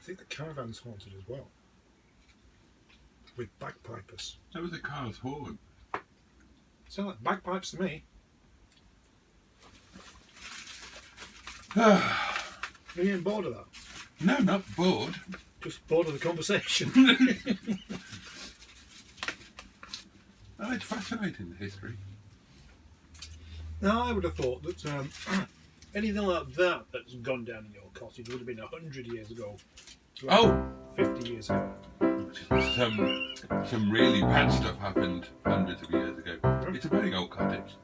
think the caravan's haunted as well. With bagpipers. That was a car's horn. Sound like bagpipes to me. No, Are you getting bored of that? not bored. Just bored of the conversation. Oh, it's fascinating, the history. Now, I would have thought that anything like that that's gone down in your cottage would have been 100 years ago. Oh! 50 years ago. Some really bad stuff happened hundreds of years ago. It's a very old cottage.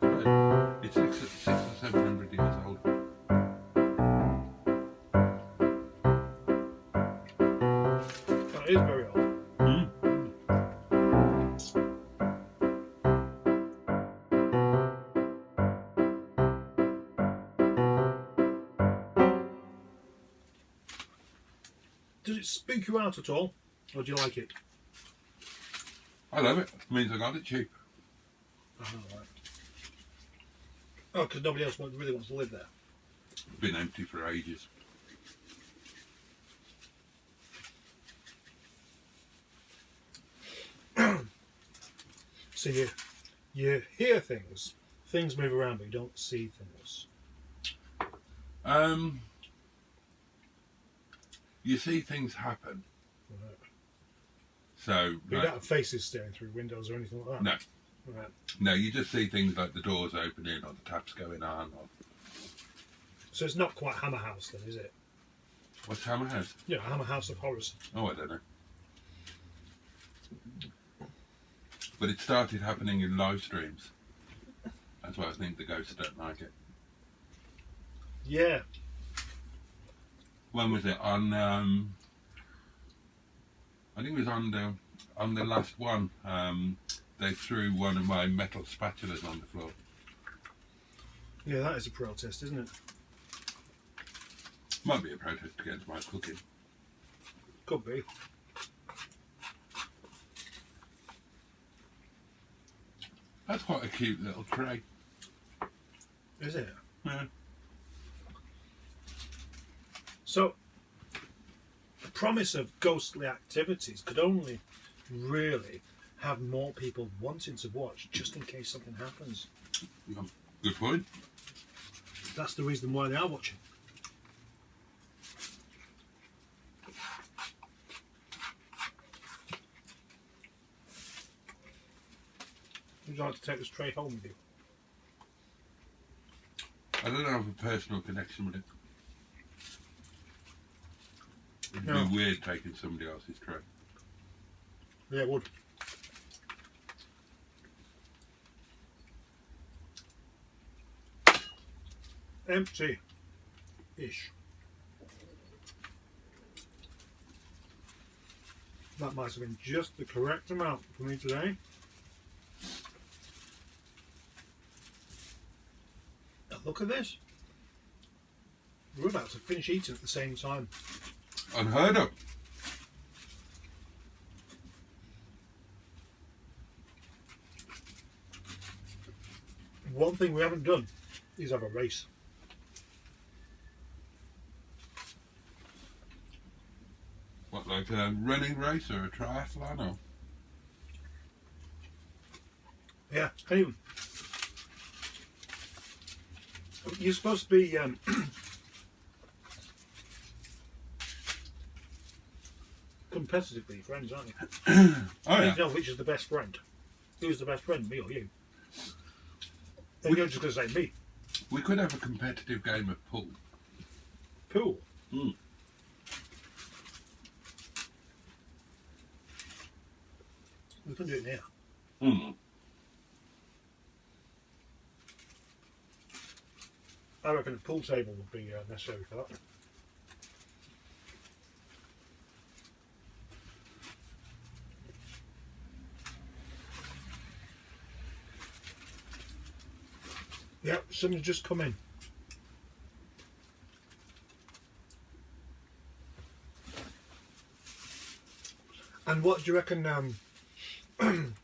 It's 600 or 700 years old. That is very old. Does it spook you out at all? Or do you like it? I love it. It means I got it cheap. Oh, right. Oh, because nobody else really wants to live there. It's been empty for ages. So you hear things. Things move around, but you don't see things. You see things happen. Right. So, But you don't have faces staring through windows or anything like that? no. Right. No, you just see things like the doors opening or the taps going on. Or... So it's not quite Hammer House then, is it? What's Hammer House? Yeah, Hammer House of Horrors. Oh, I don't know. But it started happening in live streams. That's why I think the ghosts don't like it. Yeah. When was it? On, I think it was on the last one. They threw one of my metal spatulas on the floor. Yeah, that is a protest, isn't it? Might be a protest against my cooking. Could be. That's quite a cute little tray. Is it? Yeah. So, the promise of ghostly activities could only really have more people wanting to watch just in case something happens. Good point. That's the reason why they are watching. Would you like to take this tray home with you? I don't have a personal connection with it. It'd No. be weird taking somebody else's tray. Yeah, it would. Empty-ish. That might have been just the correct amount for me today. Now look at this. We're about to finish eating at the same time. Unheard of. One thing we haven't done is have a race. What, like a running race or a triathlon? Or? Yeah, anyway. You're supposed to be competitively friends, aren't you? Oh, yeah. You know which is the best friend. Who's the best friend, me or you? And you're just going to say me. We could have a competitive game of pool. Pool. Mm. We can do it now. Mm. I reckon a pool table would be necessary for that. Yeah, someone's just come in. And what do you reckon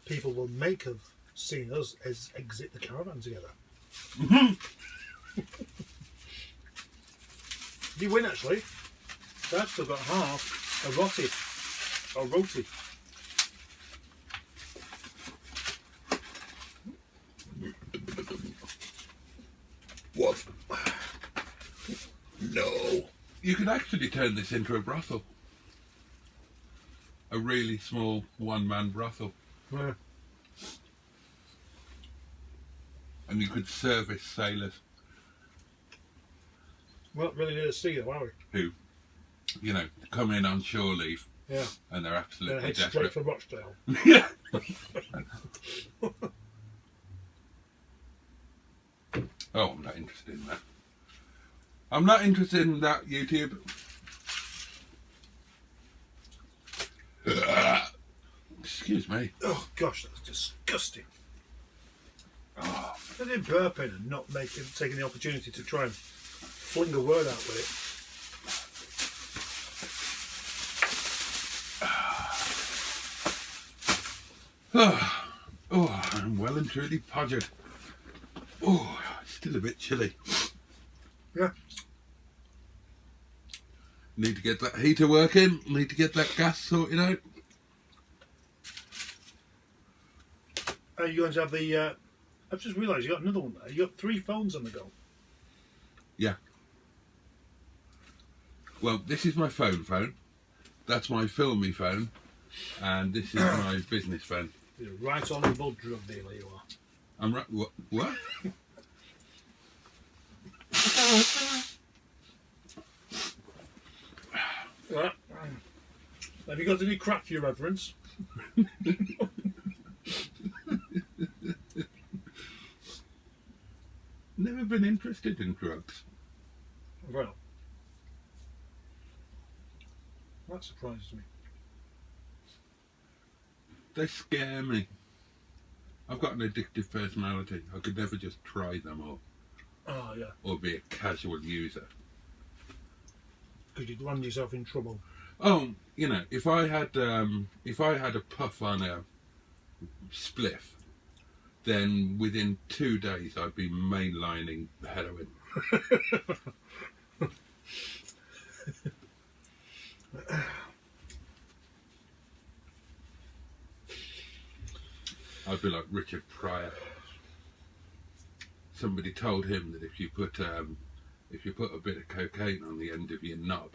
people will make of seeing us as exit the caravan together? You win, actually. So I've still got half. A roti. Or roti. What? No. You could actually turn this into a brothel. A really small one-man brothel. Yeah. And you could service sailors We don't really need to see though, are we? who, you know, come in on shore leave Yeah. and they're absolutely Head desperate. straight for Rochdale. Yeah. Oh, I'm not interested in that. I'm not interested in that, YouTube. Excuse me. Oh gosh, that's disgusting. Oh, I did burping and not taking the opportunity to try and fling a word out with it. Oh, I'm well and truly podgered. Oh, it's still a bit chilly. Yeah. Need to get that heater working. Need to get that gas sorted out. Are you going to have the... I've just realised you got another one there. You got 3 phones on the go. Yeah. Well, this is my phone. That's my filmy phone. And this is my business phone. You're a right honourable drug dealer, you are. I'm right. What? Right. Have you got any crack for your reverence? Never been interested in drugs. Well, that surprises me. They scare me. I've got an addictive personality. I could never just try them Oh yeah, or be a casual user. because you'd land yourself in trouble. Oh, you know, if I had a puff on a spliff, then within 2 days I'd be mainlining heroin. I'd be like Richard Pryor. Somebody told him that if you put a bit of cocaine on the end of your knob,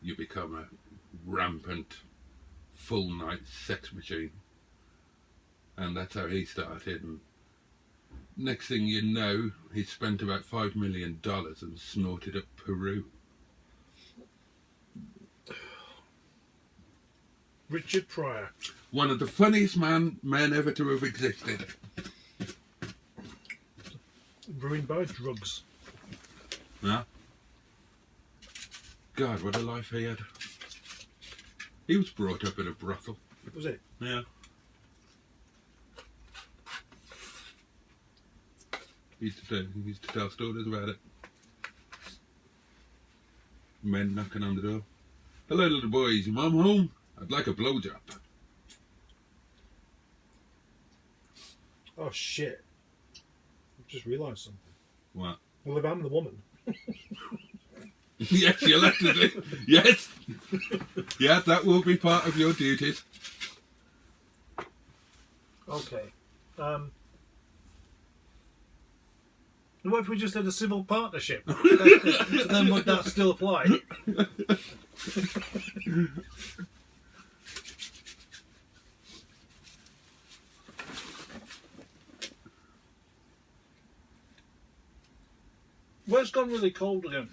you become a rampant, full night sex machine. And that's how he started. And next thing you know, he spent about $5 million and snorted up Peru. Richard Pryor. One of the funniest men ever to have existed. Ruined by drugs. Yeah. God, what a life he had. He was brought up in a brothel. Was it? Yeah. He used to tell stories about it. Men knocking on the door. Hello, little boy, is your mum home? I'd like a blowjob. Oh shit! I've just realised something. What? Well, if I'm the woman, Yes, you'll have to do. Yes. Yeah, that will be part of your duties. okay. What if we just had a civil partnership? So then would that still apply? Well, it's gone really cold again.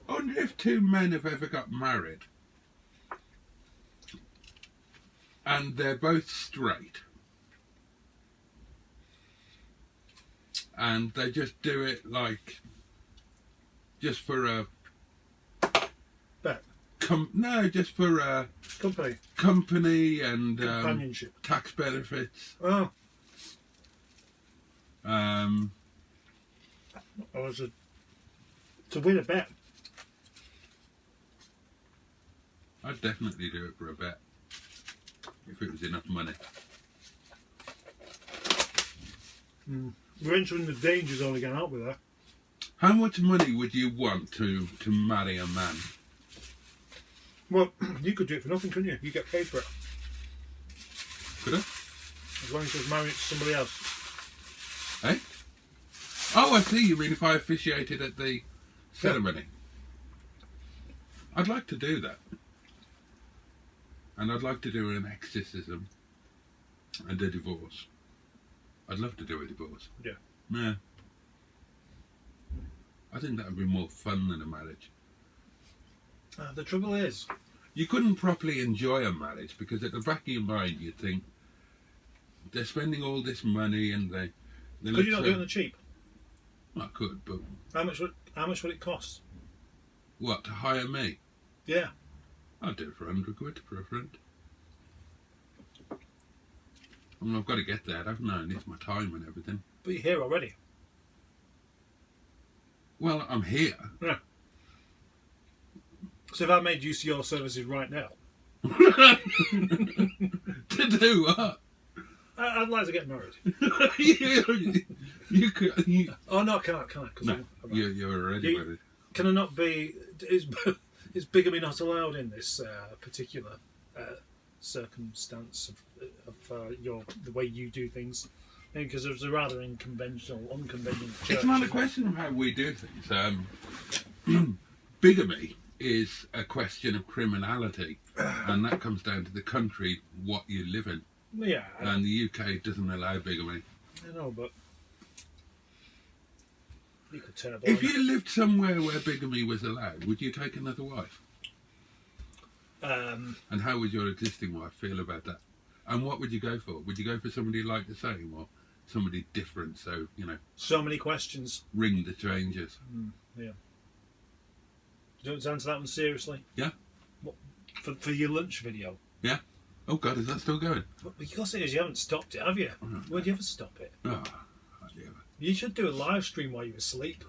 I wonder if 2 men have ever got married and they're both straight and they just do it like just for a Bet. just for a Company. company and Companionship. tax benefits. Oh. Um, Or to win a bet. I'd definitely do it for a bet if it was enough money. We're entering the danger zone again, aren't we, there? How much money would you want to marry a man? Well, you could do it for nothing, couldn't you? You get paid for it. Could I? As long as you're married to somebody else. Eh? Oh, I see. You mean if I officiated at the ceremony? I'd like to do that. And I'd like to do an exorcism and a divorce. I'd love to do a divorce. Yeah. Yeah. I think that would be more fun than a marriage. The trouble is... You couldn't properly enjoy a marriage because at the back of your mind you'd think they're spending all this money and they... Could you not do it on the cheap? I could, but... How much would it cost? What, to hire me? Yeah. I'd do it for 100 quid for a friend. I mean, I've got to get there, haven't I? And it's my time and everything. But you're here already. Well, I'm here. Yeah. So if I made use of your services right now... To do what? I'd like to get married. you could... Oh, no, can I? No, you're already married. Can I not be... Is bigamy not allowed in this particular circumstance of the way you do things? Because it was a rather unconventional church. It's not a question of how we do things. Bigamy is a question of criminality, and that comes down to the country, what you live in. Yeah. And the UK doesn't allow bigamy. I know, but you could turn a If you lived somewhere where bigamy was allowed, would you take another wife? And how would your existing wife feel about that? And what would you go for? Would you go for somebody like the same or somebody different? So, you know. So many questions. Ring the changes. Yeah. Do you want to answer that one seriously? Yeah. What, for your lunch video? Yeah. Oh, God, is that still going? Well, because it is, you haven't stopped it, have you? Oh, no. Would you ever stop it? Oh, hardly ever. You should do a live stream while you're asleep.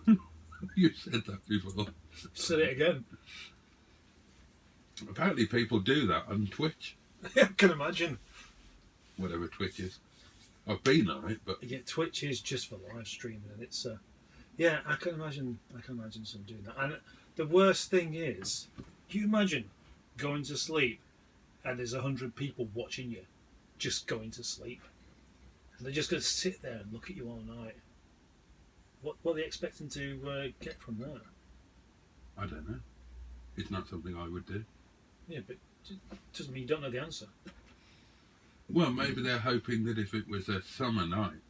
You said that before. Said it again. Apparently people do that on Twitch. I can imagine. Whatever Twitch is. I've been on it, but... Yeah, Twitch is just for live streaming, and it's... yeah, I can imagine some doing that. And the worst thing is, can you imagine going to sleep and there's 100 people watching you just going to sleep? And they're just going to sit there and look at you all night. What are they expecting to get from that? I don't know. It's not something I would do. Yeah, but it doesn't mean you don't know the answer. Well, maybe they're hoping that if it was a summer night,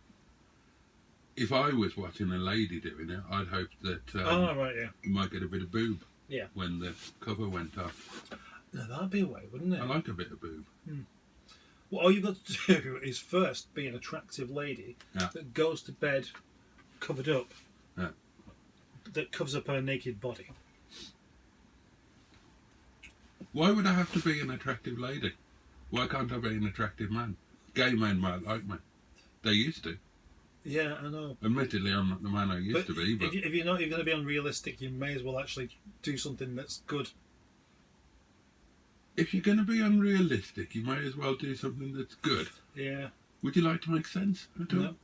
if I was watching a lady doing it, I'd hope that right, yeah. you might get a bit of boob Yeah. when the cover went off. No, that'd be a way, wouldn't it? I like a bit of boob. Well, all you've got to do is first be an attractive lady that goes to bed covered up, that covers up her naked body. Why would I have to be an attractive lady? Why can't I be an attractive man? Gay men might like me. They used to. Yeah, I know. Admittedly, I'm not the man I used to be, but... If you're not even going to be unrealistic, you may as well actually do something that's good. If you're going to be unrealistic, you may as well do something that's good. Yeah. Would you like to make sense at all? No.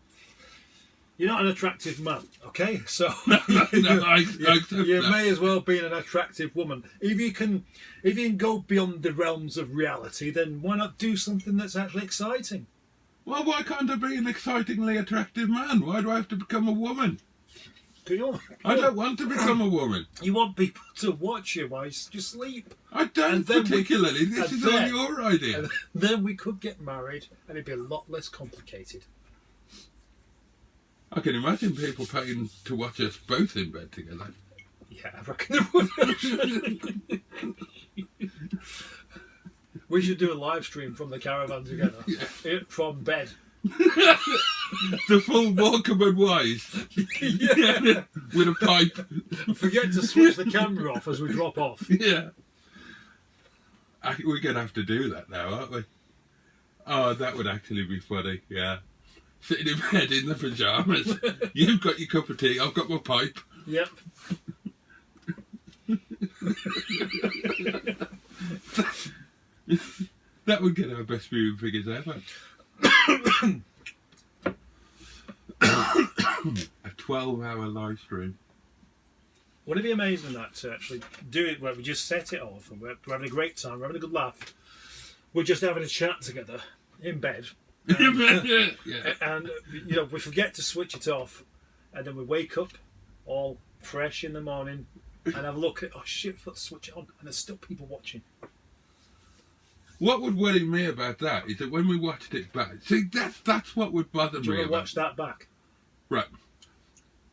You're not an attractive man, okay? So No, I accept you that. may as well be an attractive woman. If you can go beyond the realms of reality, then why not do something that's actually exciting? Well, why can't I be an excitingly attractive man? Why do I have to become a woman? I don't want to become a woman. You want people to watch you while you sleep. I don't particularly. This is all your idea. And then we could get married and it'd be a lot less complicated. I can imagine people paying to watch us both in bed together. Yeah, I reckon they would. We should do a live stream from the caravan together. Yeah. From bed. The full Walkman wise. Yeah. With a pipe. Forget to switch the camera off as we drop off. Yeah. We're going to have to do that now, aren't we? Oh, that would actually be funny, yeah. Sitting in bed in the pyjamas. You've got your cup of tea, I've got my pipe. Yep. That would get our best viewing figures ever. A 12-hour live stream. Wouldn't it be amazing that to actually do it where we just set it off and we're having a great time, we're having a good laugh, we're just having a chat together in bed, and you know we forget to switch it off, and then we wake up all fresh in the morning and have a look at, oh shit, let's switch it on, and there's still people watching. What would worry me about that is that when we watched it back, see that's what would bother Do you me want to about. watch that back? Right.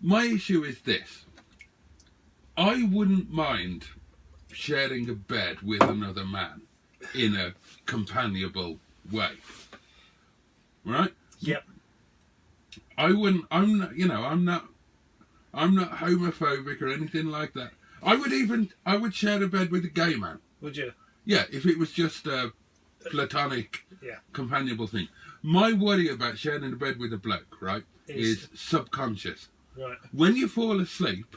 My issue is this. I wouldn't mind sharing a bed with another man in a companionable way. Right? Yep. I wouldn't, I'm not homophobic or anything like that. I would share a bed with a gay man. Would you? Yeah, if it was just a platonic, companionable thing. My worry about sharing a bed with a bloke, right, is subconscious. Right. When you fall asleep,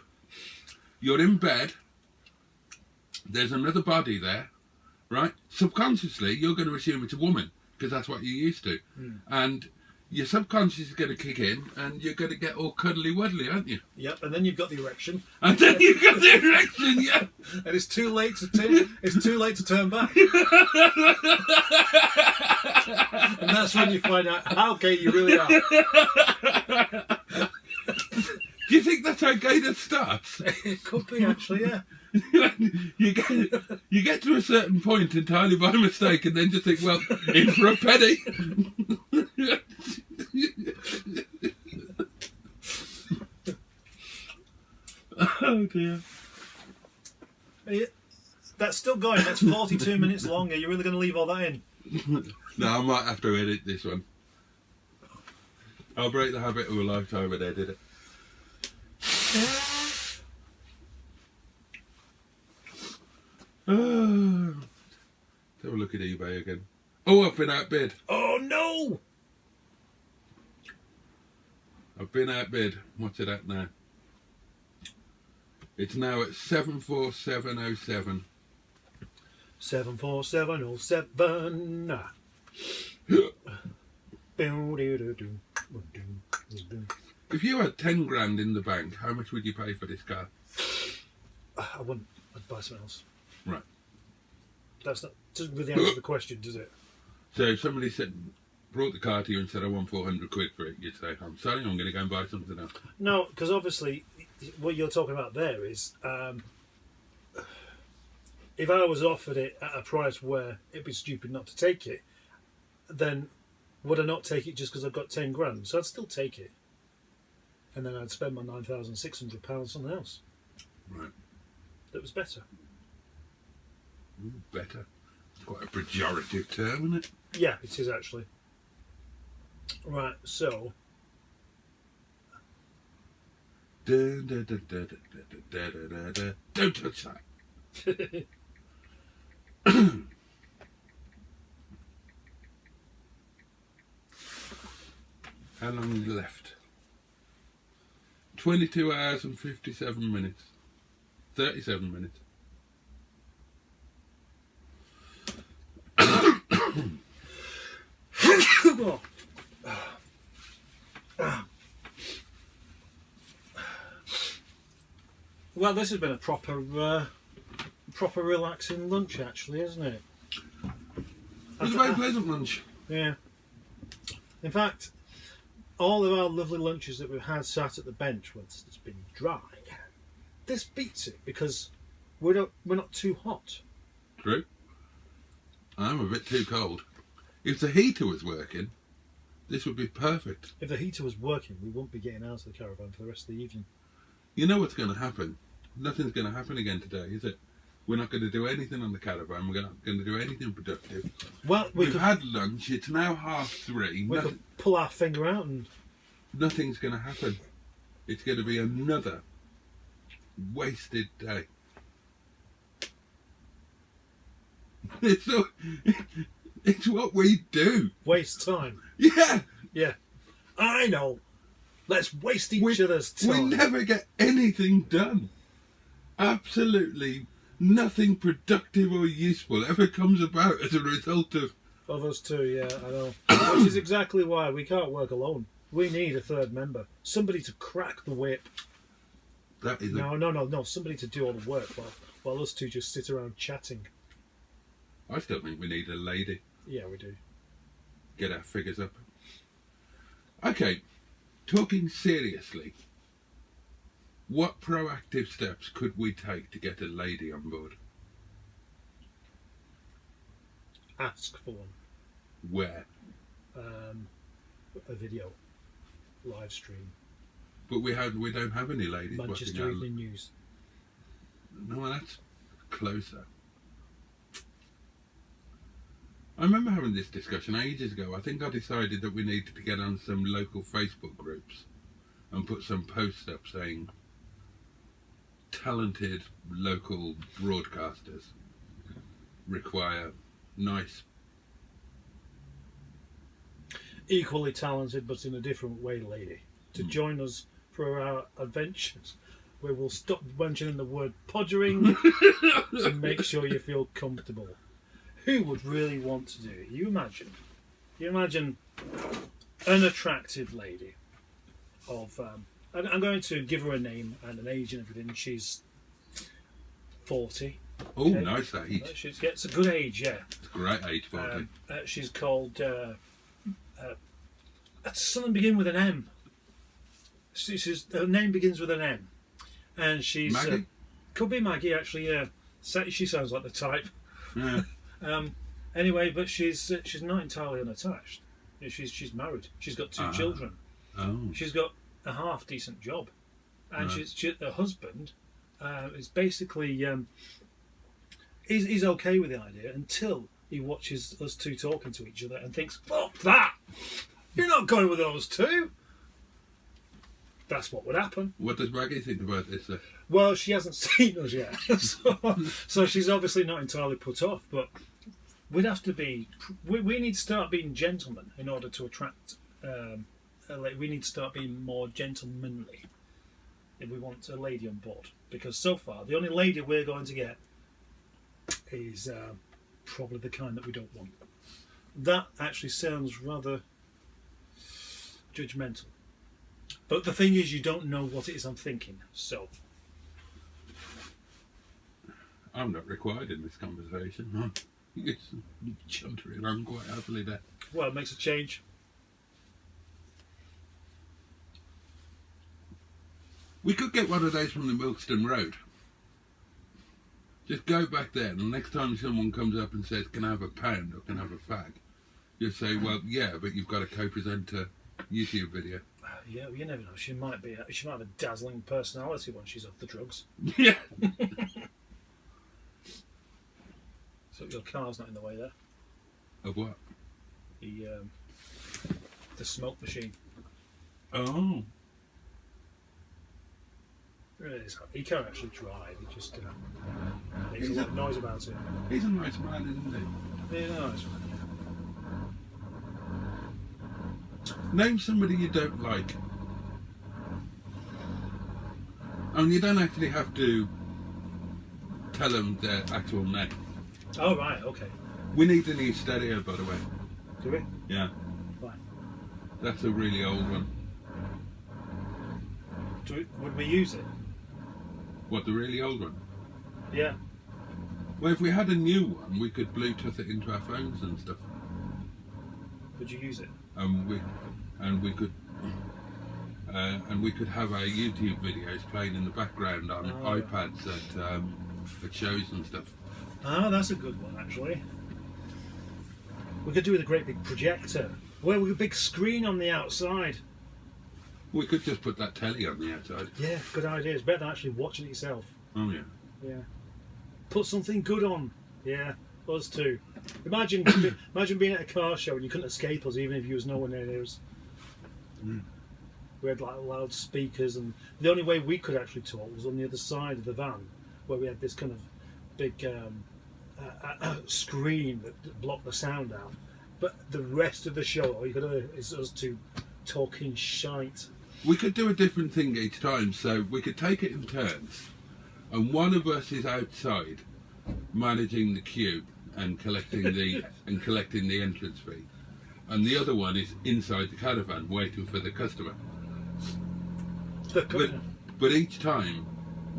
you're in bed, there's another body there, right? Subconsciously, you're going to assume it's a woman, because that's what you're used to. And your subconscious is going to kick in, and you're going to get all cuddly-wuddly, aren't you? Yep, and then you've got the erection. And then you've got the erection, yeah. And it's too late to turn back. And that's when you find out how gay you really are. Do you think that's how gayness starts? It could be, actually, yeah. you get to a certain point entirely by mistake, and then just think, well, in for a penny. Oh dear. That's still going. That's 42 minutes long. Are you really going to leave all that in? No, I might have to edit this one. I'll break the habit of a lifetime and edit it. Let's have a look at eBay again. Oh, I've been outbid. Oh no! I've been outbid. What's it at now? It's now at 74707. 74707. If you had 10 grand in the bank, how much would you pay for this car? I wouldn't. I'd buy something else. Right. Doesn't really answer the question, does it? So if somebody brought the car to you and said, I want 400 quid for it, you'd say, I'm sorry, I'm going to go and buy something else. No, because obviously what you're talking about there is if I was offered it at a price where it'd be stupid not to take it, then would I not take it just because I've got 10 grand? So I'd still take it. And then I'd spend my £9,600 on something else. Right. That was better. Ooh, better. It's quite a pejorative term, isn't it? Yeah, it is actually. Right, so... Don't touch that. How long is left? 22 hours and 57 minutes. 37 minutes. Well, this has been a proper relaxing lunch, actually, isn't it? It was a very pleasant lunch. Yeah. In fact, all of our lovely lunches that we've had sat at the bench once it's been dry, this beats it because we're not too hot. True. I'm a bit too cold. If the heater was working, this would be perfect. If the heater was working, we wouldn't be getting out of the caravan for the rest of the evening. You know what's going to happen? Nothing's going to happen again today, is it? We're not going to do anything on the caravan. We're not going to do anything productive. Well, We've had lunch. It's now 3:30. We could pull our finger out and... Nothing's going to happen. It's going to be another wasted day. It's what we do. Waste time. Yeah. Yeah. I know. Let's waste each other's time. We never get anything done. Absolutely nothing productive or useful ever comes about as a result of us two, yeah, I know. Which is exactly why we can't work alone. We need a third member. Somebody to crack the whip. That is No. Somebody to do all the work while us two just sit around chatting. I still think we need a lady. Yeah, we do. Get our figures up. Okay, talking seriously, what proactive steps could we take to get a lady on board? Ask for one. Where? A video. Live stream. But we don't have any ladies. Manchester Evening News. No, that's closer. I remember having this discussion ages ago. I think I decided that we needed to get on some local Facebook groups and put some posts up saying talented local broadcasters require nice, equally talented but in a different way lady to join us for our adventures, where we'll stop mentioning the word podgering to make sure you feel comfortable. Who would really want to do it? You imagine an attractive lady of I'm going to give her a name and an age and everything. She's 40. oh, Okay. nice age. It's a good age, yeah. It's a great age, 40. She's called something begin with an M. Her name begins with an M, and she's Maggie? Could be Maggie actually. Yeah, she sounds like the type. Yeah. Anyway, but she's not entirely unattached. She's married. She's got two children. Oh. She's got a half decent job, and her husband is basically he's okay with the idea until he watches us two talking to each other and thinks, "Fuck that! You're not going with those two." That's what would happen. What does Maggie think about this? Well, she hasn't seen us yet, so she's obviously not entirely put off. But we'd have to be. We need to start being gentlemen in order to attract. We need to start being more gentlemanly if we want a lady on board. Because so far, the only lady we're going to get is probably the kind that we don't want. That actually sounds rather judgmental. But the thing is, you don't know what it is I'm thinking, so... I'm not required in this conversation. You chuntering on quite happily there. Well, it makes a change. We could get one of those from the Milkston Road. Just go back there, and the next time someone comes up and says, "Can I have a pound or can I have a fag?" you say, "Well, yeah, but you've got to co-present a YouTube video." Yeah, you never know. She might have a dazzling personality when she's off the drugs. Yeah. So your car's not in the way there. Of what? The smoke machine. Oh. He can't actually drive. He just makes a lot of noise about it. He's a nice man, isn't he? Yeah, nice man. Name somebody you don't like. And you don't actually have to tell them their actual name. Oh, right, okay. We need a new stereo, by the way. Do we? Yeah. Fine. That's a really old one. Would we use it? What, the really old one? Yeah. Well, if we had a new one, we could Bluetooth it into our phones and stuff. Would you use it? We could have our YouTube videos playing in the background on iPads at shows and stuff. Ah, that's a good one, actually. We could do with a great big projector. Well, with a big screen on the outside. We could just put that telly on the outside. Yeah, good idea. It's better than actually watching it yourself. Oh, yeah. Yeah. Put something good on. Yeah, us too. Imagine being at a car show and you couldn't escape us even if you was nowhere near us. Mm. We had like loud speakers, and the only way we could actually talk was on the other side of the van, where we had this kind of big screen that blocked the sound out. But the rest of the show, all you could hear is us two talking shite. We could do a different thing each time, so we could take it in turns, and one of us is outside managing the queue and collecting the entrance fee, and the other one is inside the caravan waiting for the customer. but each time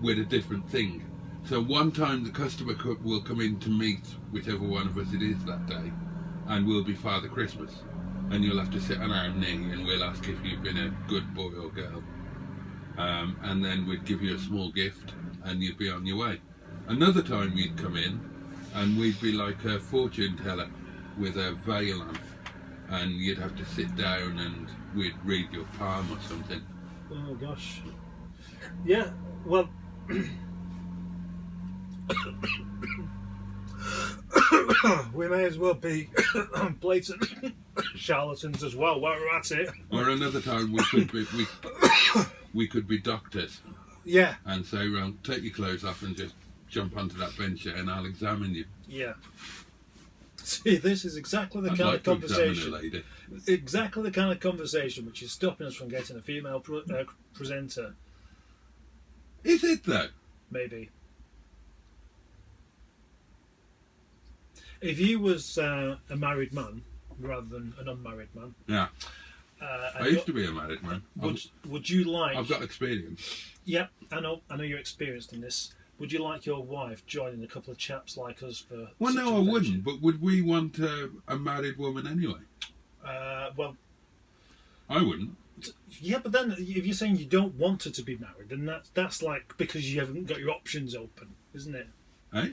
with a different thing. So one time the customer will come in to meet whichever one of us it is that day, and we'll be Father Christmas, and you'll have to sit on our knee and we'll ask if you've been a good boy or girl, and then we'd give you a small gift and you'd be on your way. Another time you'd come in and we'd be like a fortune teller with a veil on, and you'd have to sit down and we'd read your palm or something. Oh gosh. Yeah, well we may as well be blatant charlatans as well while we're at it. Or another time we could be doctors. Yeah. And say, well, take your clothes off and just jump onto that bench there and I'll examine you. Yeah. See, this is exactly the kind of conversation. Exactly the kind of conversation which is stopping us from getting a female presenter. Is it though? Maybe. If you was a married man rather than an unmarried man. Yeah. I used to be a married man. Would you like? I've got experience. Yeah, I know you're experienced in this. Would you like your wife joining a couple of chaps like us for? Well, no, I wouldn't. But would we want a married woman anyway? Well, I wouldn't. Yeah, but then if you're saying you don't want her to be married, then that's like because you haven't got your options open, isn't it? Eh?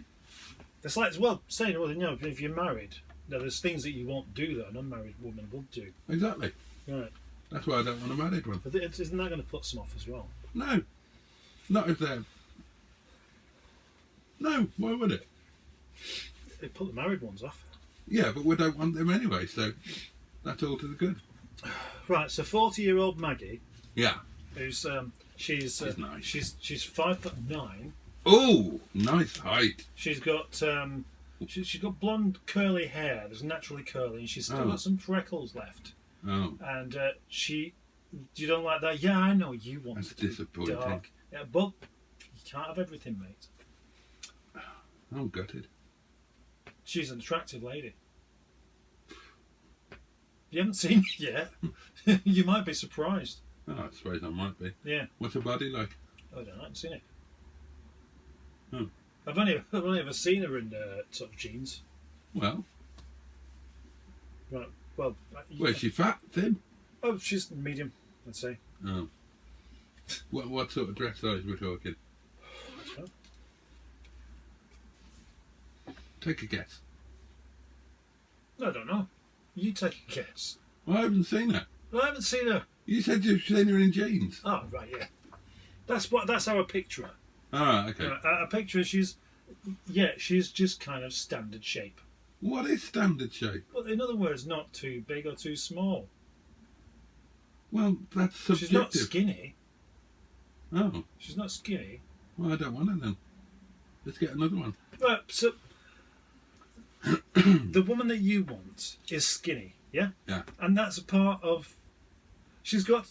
It's like, well, saying, well, you know, if you're married, there's things that you won't do that an unmarried woman will do. Exactly. Right. That's why I don't want a married one. But isn't that going to put some off as well? No. Not if they're... No, why would it? It put the married ones off. Yeah, but we don't want them anyway, so that's all to the good. Right, so 40-year-old Maggie. Yeah. Who's she's nice. She's 5'9". Oh, nice height. She's got she's got blonde curly hair. There's naturally curly, and she's still got some freckles left. Oh. And you don't like that? Yeah, I know you want. That's disappointing. Dark. Yeah, but you can't have everything, mate. I'm gutted. She's an attractive lady. You haven't seen it yet. You might be surprised. Oh, I suppose I might be. Yeah. What's her body like? I don't know. I haven't seen it. Oh. I've only ever seen her in sort of jeans. Well. Right. Well. Is she fat, thin? Oh, she's medium, I'd say. Oh. What sort of dress size we're talking? Take a guess. I don't know. You take a guess. Well, I haven't seen her. I haven't seen her. You said you've seen her in jeans. Oh, right, yeah. That's how I picture her. Ah, okay. I picture her, she's just kind of standard shape. What is standard shape? Well, in other words, not too big or too small. Well, that's subjective. She's not skinny. Oh. She's not skinny. Well, I don't want her then. Let's get another one. Right, so the woman that you want is skinny, yeah? Yeah. And that's a part of... She's got...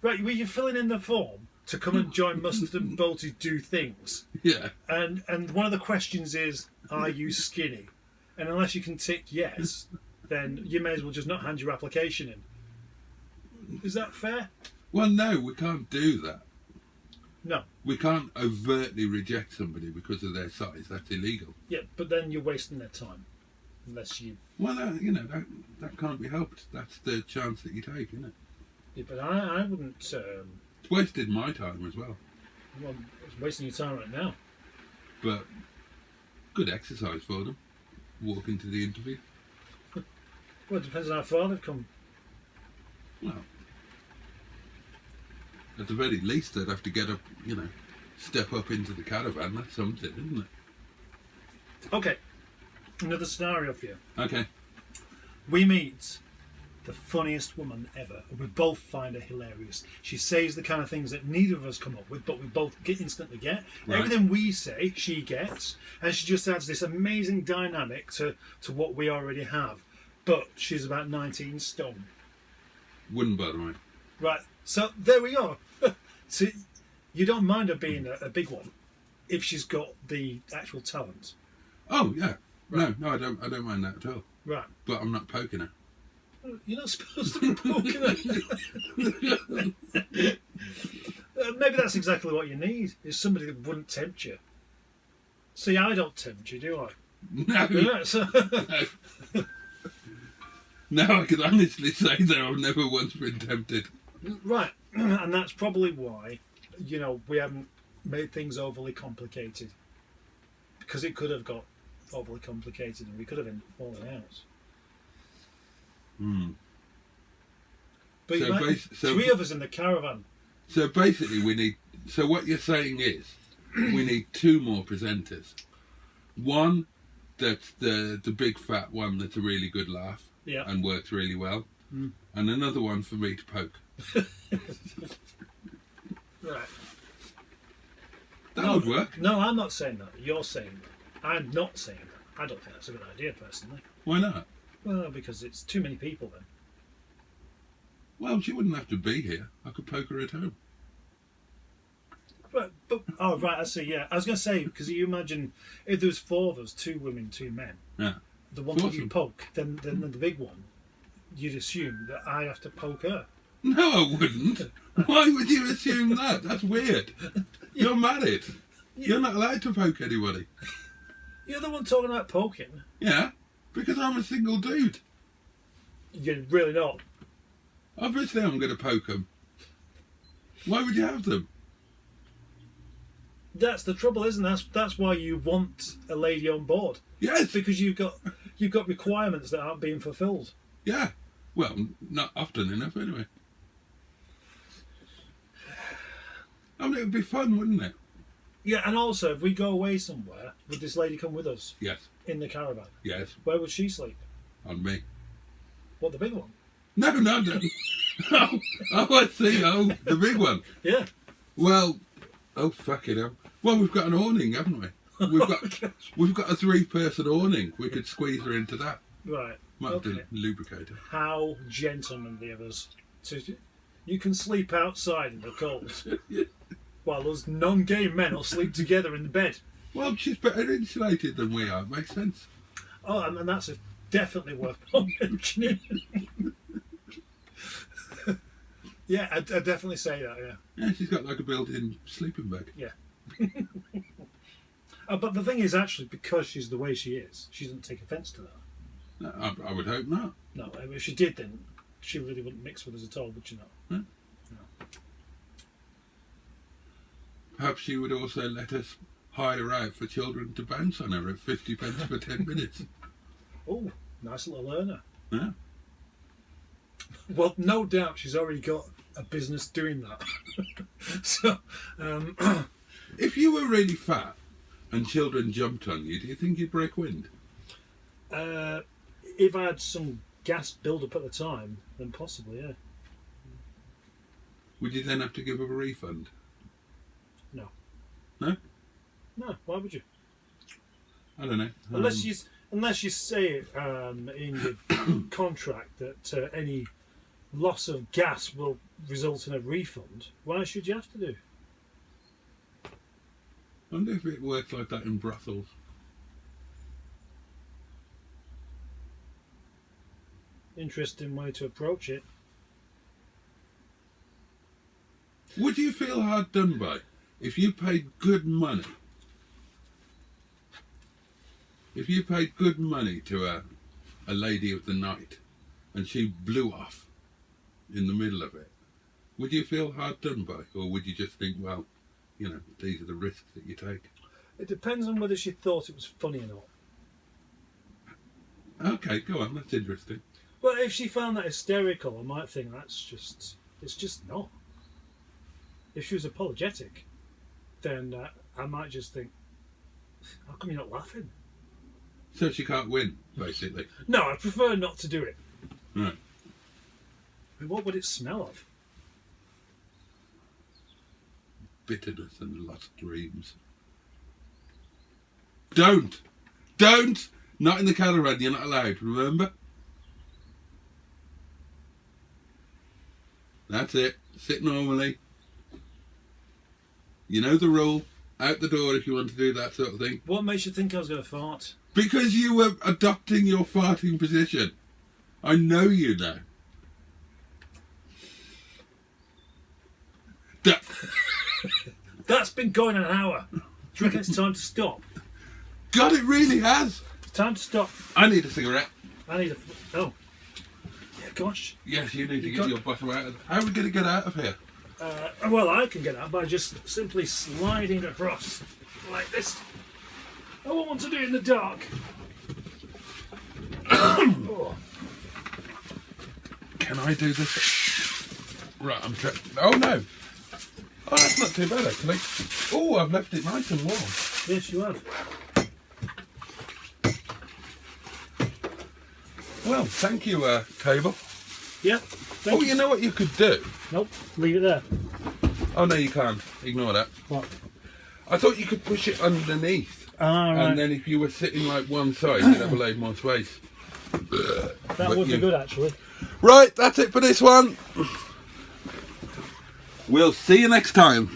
Right, were you filling in the form to come and join Mustard and Boaty Do Things? Yeah. And one of the questions is, are you skinny? And unless you can tick yes, then you may as well just not hand your application in. Is that fair? Well, no, we can't do that. No. We can't overtly reject somebody because of their size. That's illegal. Yeah, but then you're wasting their time. Unless you... Well, that can't be helped. That's the chance that you take, isn't it? Yeah, but I wouldn't... It's wasted my time as well. Well, it's wasting your time right now. But good exercise for them. Walk into the interview. Well, it depends on how far they've come. Well, at the very least, they'd have to get up, step up into the caravan. That's something, isn't it? Okay. Another scenario for you. Okay. We meet the funniest woman ever. We both find her hilarious. She says the kind of things that neither of us come up with, but we both instantly get. Right. Everything we say, she gets. And she just adds this amazing dynamic to what we already have. But she's about 19 stone. Wouldn't bother me. Right. So there we are. So you don't mind her being a big one if she's got the actual talent. Oh, yeah. Right. No, I don't mind that at all. Right. But I'm not poking her. You're not supposed to be poking her. maybe that's exactly what you need, is somebody that wouldn't tempt you. See, I don't tempt you, do I? No. Yeah, so No, I can honestly say that I've never once been tempted. right, and that's probably why, we haven't made things overly complicated. Because it could have got overly complicated and we could have ended up falling out. But three of us in the caravan. So basically so what you're saying is, we need 2 more presenters. One that's the big fat one that's a really good laugh and works really well. And another one for me to poke. Right. That would work. No, I'm not saying that. You're saying that. I'm not saying that. I don't think that's a good idea, personally. Why not? Well, because it's too many people then. Well, she wouldn't have to be here. I could poke her at home. But oh, right, I see, yeah. I was going to say, because you imagine if there was 4 of us, 2 women, 2 men, the one that you poke, then the big one, you'd assume that I have to poke her. No, I wouldn't. Why would you assume that? That's weird. You're married. You're not allowed to poke anybody. You're the one talking about poking. Yeah, because I'm a single dude. You're really not. Obviously I'm going to poke them. Why would you have them? That's the trouble, isn't it? That's why you want a lady on board. Yes. Because you've got requirements that aren't being fulfilled. Yeah. Well, not often enough anyway. I mean, it would be fun, wouldn't it? Yeah, and also, if we go away somewhere, would this lady come with us? Yes. In the caravan? Yes. Where would she sleep? On me. What, the big one? No. Oh, I see. Oh, the big one. Yeah. Well, fucking hell. Well, we've got an awning, haven't we? We've got a 3-person awning. We could squeeze her into that. Right. Might have to lubricate her. How gentlemanly of us. You can sleep outside in the cold. While those non-gay men will sleep together in the bed. Well, she's better insulated than we are. It makes sense. Oh, and that's definitely worth mentioning. Yeah, I'd definitely say that, yeah. Yeah, she's got like a built-in sleeping bag. Yeah. But the thing is, actually, because she's the way she is, she doesn't take offence to that. No, I would hope not. No, if she did, then she really wouldn't mix with us at all, would she not? No. Perhaps she would also let us hire out for children to bounce on her at 50p for 10 minutes. Oh, nice little earner. Yeah. Well, no doubt she's already got a business doing that. So, if you were really fat and children jumped on you, do you think you'd break wind? If I had some gas build-up at the time, then possibly, yeah. Would you then have to give them a refund? No. No? No, why would you? I don't know. Unless you say it in your contract that any loss of gas will result in a refund, why should you have to do? I wonder if it works like that in brothels. Interesting way to approach it. Would you feel hard done by if you paid good money? If you paid good money to a lady of the night and she blew off in the middle of it, would you feel hard done by? Or would you just think, well, these are the risks that you take? It depends on whether she thought it was funny or not. Okay, go on, that's interesting. Well, if she found that hysterical, I might think it's just not. If she was apologetic, then I might just think, how come you're not laughing? So she can't win, basically. No, I prefer not to do it. Right. I mean, what would it smell of? Bitterness and lost dreams. Don't! Not in the caravan, you're not allowed, remember? That's it. Sit normally. You know the rule. Out the door if you want to do that sort of thing. What makes you think I was going to fart? Because you were adopting your farting position. I know you now. That's been going an hour. Do you reckon it's time to stop? God, it really has. It's time to stop. I need a cigarette. I need a... Oh. Yeah, gosh. Yes, you need to get your bottom out of... How are we going to get out of here? Well, I can get out by just simply sliding across like this. I won't want to do it in the dark. Oh. Can I do this? Right, I'm trying... Oh, no. Oh, that's not too bad, actually. Oh, I've left it nice and warm. Yes, you have. Well, thank you, table. Yeah. Oh, you know what you could do? Nope, leave it there. Oh, no, you can't. Ignore that. What? I thought you could push it underneath. Ah, right. And then if you were sitting like one side, you'd have a load more space. That would be good, actually. Right, that's it for this one. We'll see you next time.